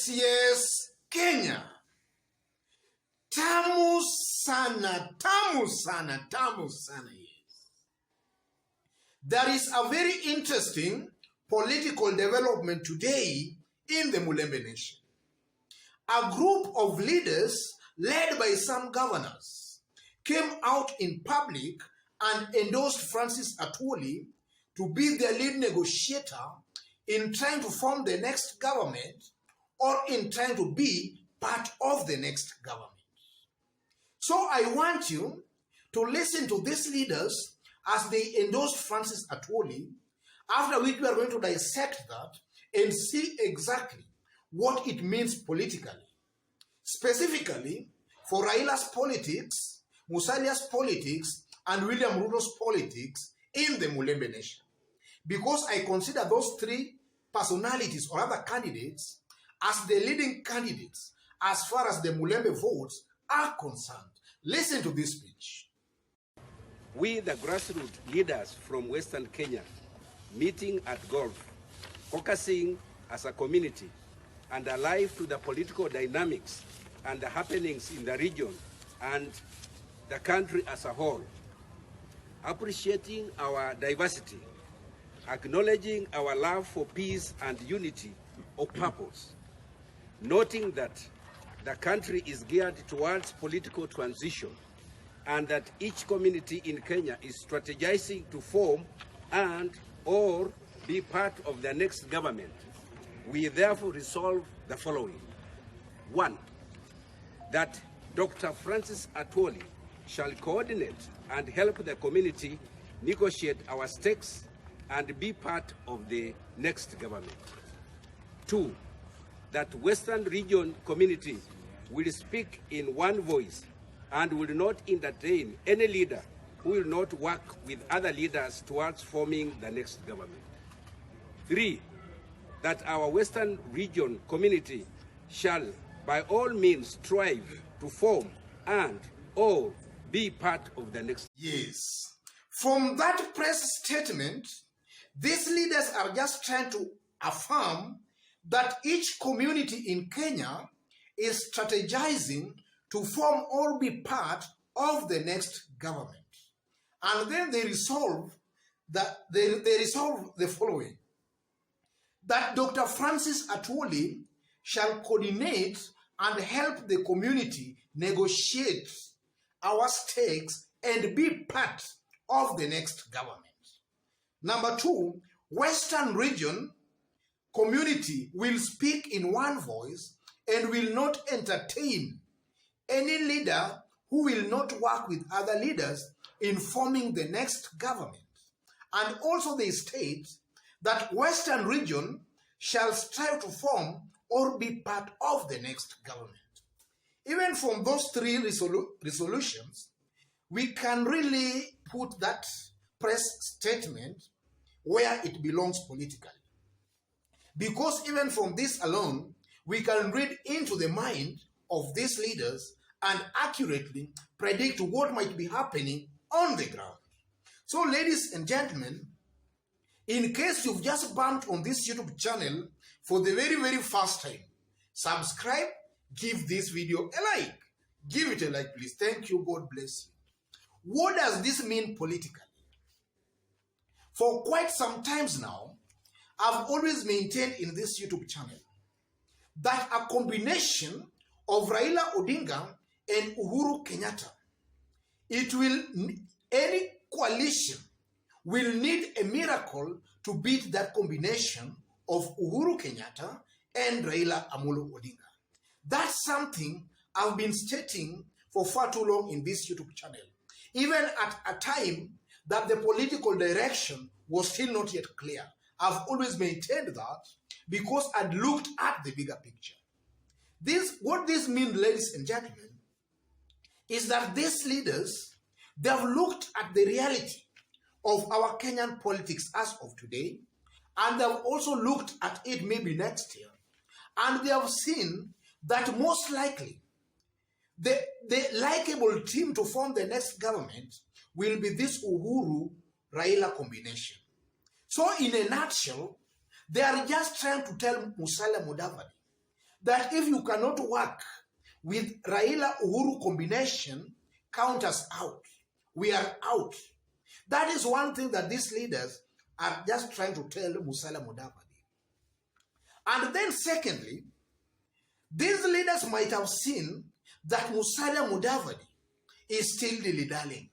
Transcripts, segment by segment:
Yes, Kenya. Tamu sana, tamu sana, tamu sana, yes. There is a very interesting political development today in the Mulembe nation. A group of leaders led by some governors came out in public and endorsed Francis Atwoli to be their lead negotiator in trying to form the next government or in trying to be part of the next government. So I want you to listen to these leaders as they endorsed Francis Atwoli, after which we are going to dissect that and see exactly what it means politically. Specifically, for Raila's politics, Musalia's politics, and William Ruto's politics in the Mulembe nation. Because I consider those three personalities or other candidates as the leading candidates as far as the Mulembe votes are concerned. Listen to this speech. We, the grassroots leaders from Western Kenya, meeting at Gulf, focusing as a community and alive to the political dynamics and the happenings in the region and the country as a whole, appreciating our diversity, acknowledging our love for peace and unity of purpose, noting that the country is geared towards political transition and that each community in Kenya is strategizing to form and or be part of the next government. We therefore resolve the following. 1. That Dr. Francis Atwoli shall coordinate and help the community negotiate our stakes and be part of the next government. 2. That Western region community will speak in one voice and will not entertain any leader who will not work with other leaders towards forming the next government. 3. That our Western region community shall by all means strive to form and or be part of the next. Yes. From that press statement, these leaders are just trying to affirm that each community in Kenya is strategizing to form or be part of the next government. And then they resolve the following. That Dr. Francis Atwoli shall coordinate and help the community negotiate our stakes and be part of the next government. Number 2, Western region community will speak in one voice and will not entertain any leader who will not work with other leaders in forming the next government. And also they state that Western region shall strive to form or be part of the next government. Even from those three resolutions, we can really put that press statement where it belongs politically. Because even from this alone, we can read into the mind of these leaders and accurately predict what might be happening on the ground. So, ladies and gentlemen, in case you've just bumped on this YouTube channel for the very, very first time, subscribe, give this video a like. Give it a like, please. Thank you. God bless you. What does this mean politically? For quite some times now, I've always maintained in this YouTube channel that a combination of Raila Odinga and Uhuru Kenyatta, any coalition will need a miracle to beat that combination of Uhuru Kenyatta and Raila Amolo Odinga. That's something I've been stating for far too long in this YouTube channel, even at a time that the political direction was still not yet clear. I've always maintained that because I'd looked at the bigger picture. What this means, ladies and gentlemen, is that these leaders, they have looked at the reality of our Kenyan politics as of today, and they have also looked at it maybe next year, and they have seen that most likely the likable team to form the next government will be this Uhuru-Raila combination. So in a nutshell, they are just trying to tell Musalia Mudavadi that if you cannot work with Raila Uhuru combination, count us out. We are out. That is one thing that these leaders are just trying to tell Musalia Mudavadi. And then secondly, these leaders might have seen that Musalia Mudavadi is still dilly-dallying.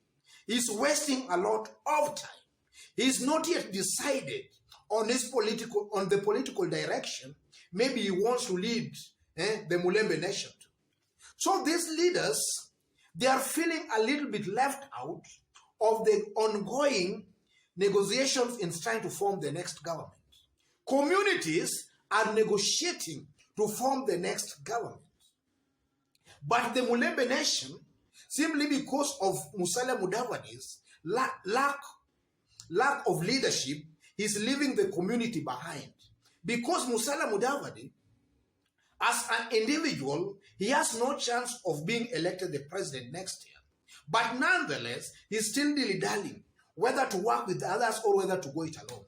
He's wasting a lot of time. He's not yet decided on the political direction. Maybe he wants to lead the Mulembe nation. So these leaders, they are feeling a little bit left out of the ongoing negotiations in trying to form the next government. Communities are negotiating to form the next government. But the Mulembe nation, simply because of Musalia Mudavadi's lack of leadership, is leaving the community behind. Because Musalia Mudavadi, as an individual, he has no chance of being elected the president next year. But nonetheless, he's still dilly-dallying, whether to work with others or whether to go it alone.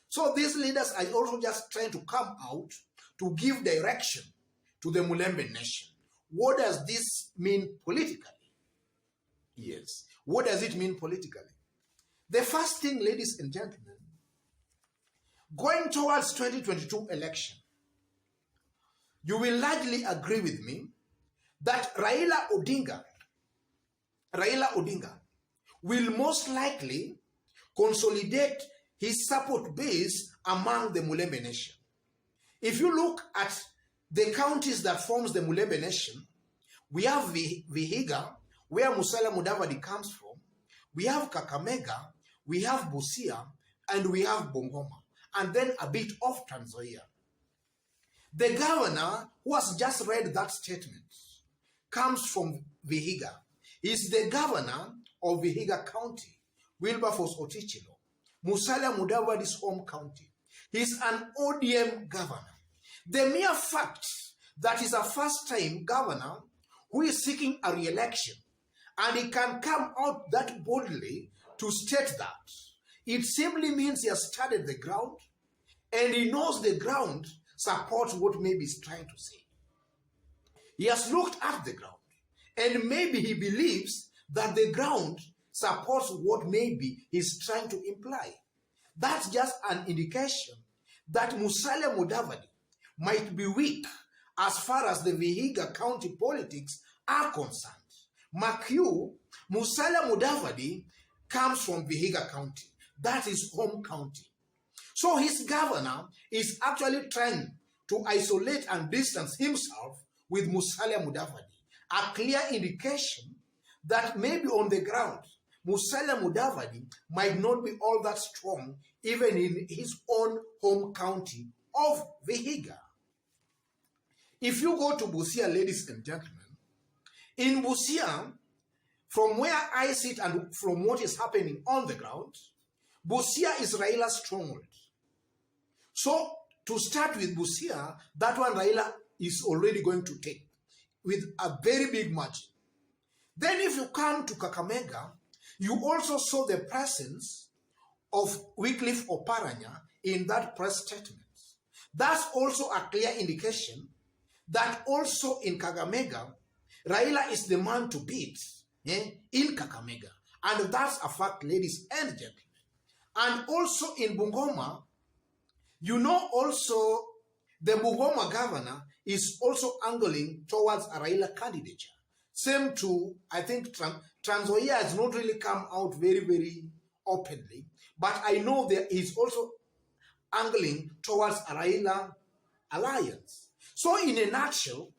So these leaders are also just trying to come out to give direction to the Mulembe nation. What does this mean politically? Yes. What does it mean politically? The first thing, ladies and gentlemen, going towards 2022 election, you will largely agree with me that Raila Odinga will most likely consolidate his support base among the Mulembe nation. If you look at the counties that forms the Mulembe nation, we have Vihiga, where Musalia Mudavadi comes from, we have Kakamega, we have Busia, and we have Bungoma, and then a bit of Trans Nzoia. The governor who has just read that statement comes from Vihiga. He's the governor of Vihiga County, Wilberforce Otichilo, Musalia Mudavadi's home county. He's an ODM governor. The mere fact that he's a first-time governor who is seeking a re-election, and he can come out that boldly to state that, it simply means he has studied the ground, and he knows the ground supports what maybe he's trying to say. He has looked at the ground, and maybe he believes that the ground supports what maybe he's trying to imply. That's just an indication that Musalia Mudavadi might be weak as far as the Vihiga County politics are concerned. Mark you, Musalia Mudavadi comes from Vihiga County. That is home county. So his governor is actually trying to isolate and distance himself with Musalia Mudavadi. A clear indication that maybe on the ground, Musalia Mudavadi might not be all that strong even in his own home county of Vihiga. If you go to Busia, ladies and gentlemen, in Busia, from where I sit and from what is happening on the ground, Busia is Raila's stronghold. So, to start with Busia, that one Raila is already going to take with a very big margin. Then if you come to Kakamega, you also saw the presence of Wycliffe Oparanya in that press statement. That's also a clear indication that also in Kakamega, Raila is the man to beat in Kakamega. And that's a fact, ladies and gentlemen. And also in Bungoma, you know also the Bungoma governor is also angling towards a Raila candidature. Same to, I think, Trans Nzoia has not really come out very, very openly. But I know there is also angling towards a Raila alliance. So in a nutshell,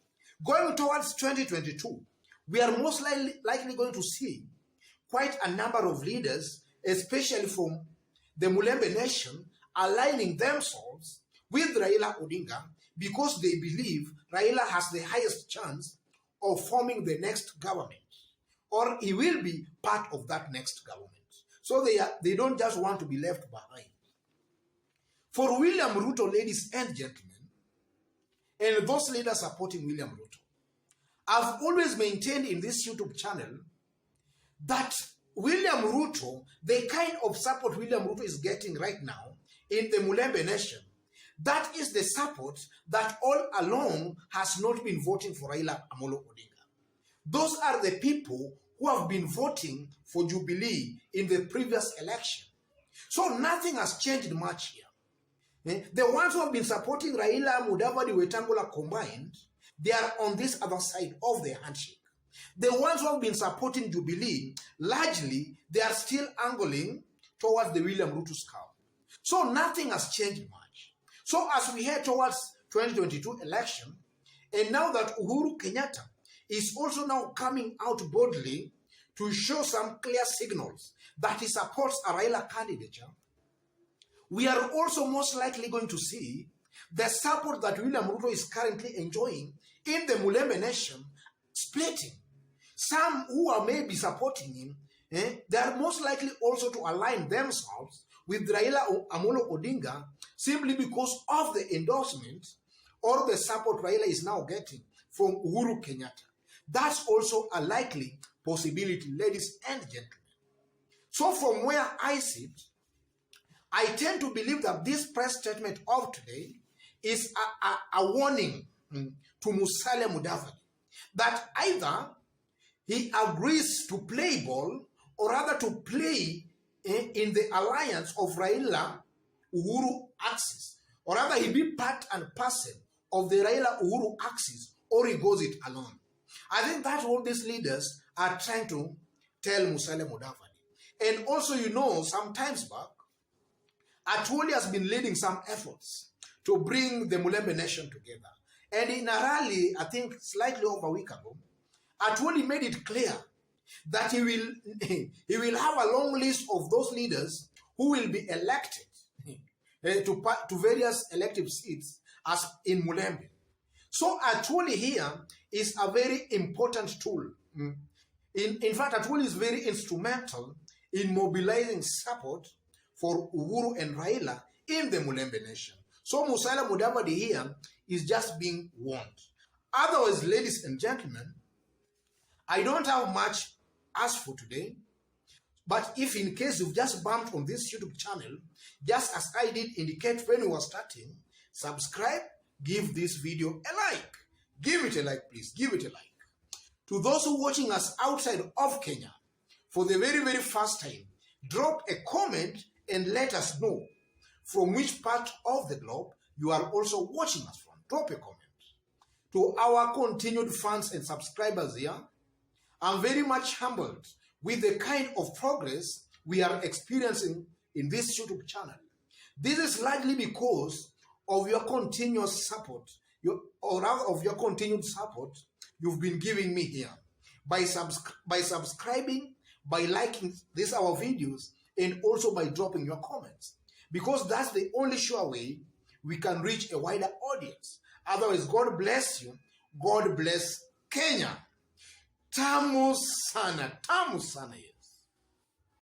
going towards 2022, we are most likely going to see quite a number of leaders, especially from the Mulembe nation, aligning themselves with Raila Odinga because they believe Raila has the highest chance of forming the next government, or he will be part of that next government. So they don't just want to be left behind. For William Ruto, ladies and gentlemen, and those leaders supporting William Ruto, I've always maintained in this YouTube channel that William Ruto, the kind of support William Ruto is getting right now in the Mulembe nation, That is the support that all along has not been voting for Raila Amolo Odinga. Those are the people who have been voting for Jubilee in the previous election. So nothing has changed much here. The ones who have been supporting Raila, Mudavadi, Wetangula combined, they are on this other side of the handshake. The ones who have been supporting Jubilee, largely, they are still angling towards the William Ruto scam. So nothing has changed much. So as we head towards 2022 election, and now that Uhuru Kenyatta is also now coming out boldly to show some clear signals that he supports a Raila candidature, we are also most likely going to see the support that William Ruto is currently enjoying in the Mulembe Nation splitting. Some who are maybe supporting him, they are most likely also to align themselves with Raila Amolo Odinga simply because of the endorsement or the support Raila is now getting from Uhuru Kenyatta. That's also a likely possibility, ladies and gentlemen. So from where I sit, I tend to believe that this press statement of today is a warning to Musalia Mudavadi that either he agrees to play ball or rather to play in the alliance of Raila Uhuru axis, or rather he be part and parcel of the Raila Uhuru axis, or he goes it alone. I think that's what these leaders are trying to tell Musalia Mudavadi. And also, you know, some times back, Atwoli has been leading some efforts to bring the Mulembe Nation together. And in a rally, I think slightly over a week ago, Atwoli made it clear that he will have a long list of those leaders who will be elected to various elective seats as in Mulembe. So Atwoli here is a very important tool. In fact, Atwoli is very instrumental in mobilizing support for Uhuru and Raila in the Mulembe Nation. So Musalia Mudavadi here is just being warned. Otherwise, ladies and gentlemen, I don't have much as for today, but if in case you've just bumped on this YouTube channel, just as I did indicate when we were starting, subscribe, give this video a like. Give it a like, please. Give it a like. To those who are watching us outside of Kenya, for the very, very first time, drop a comment and let us know from which part of the globe you are also watching us from. Drop a comment. To our continued fans and subscribers here, I'm very much humbled with the kind of progress we are experiencing in this YouTube channel. This is largely because of your continuous support, or rather of your continued support you've been giving me here by subscribing, by liking our videos, and also by dropping your comments. Because that's the only sure way we can reach a wider audience. Otherwise, God bless you. God bless Kenya. Tamu sana, tamu sana.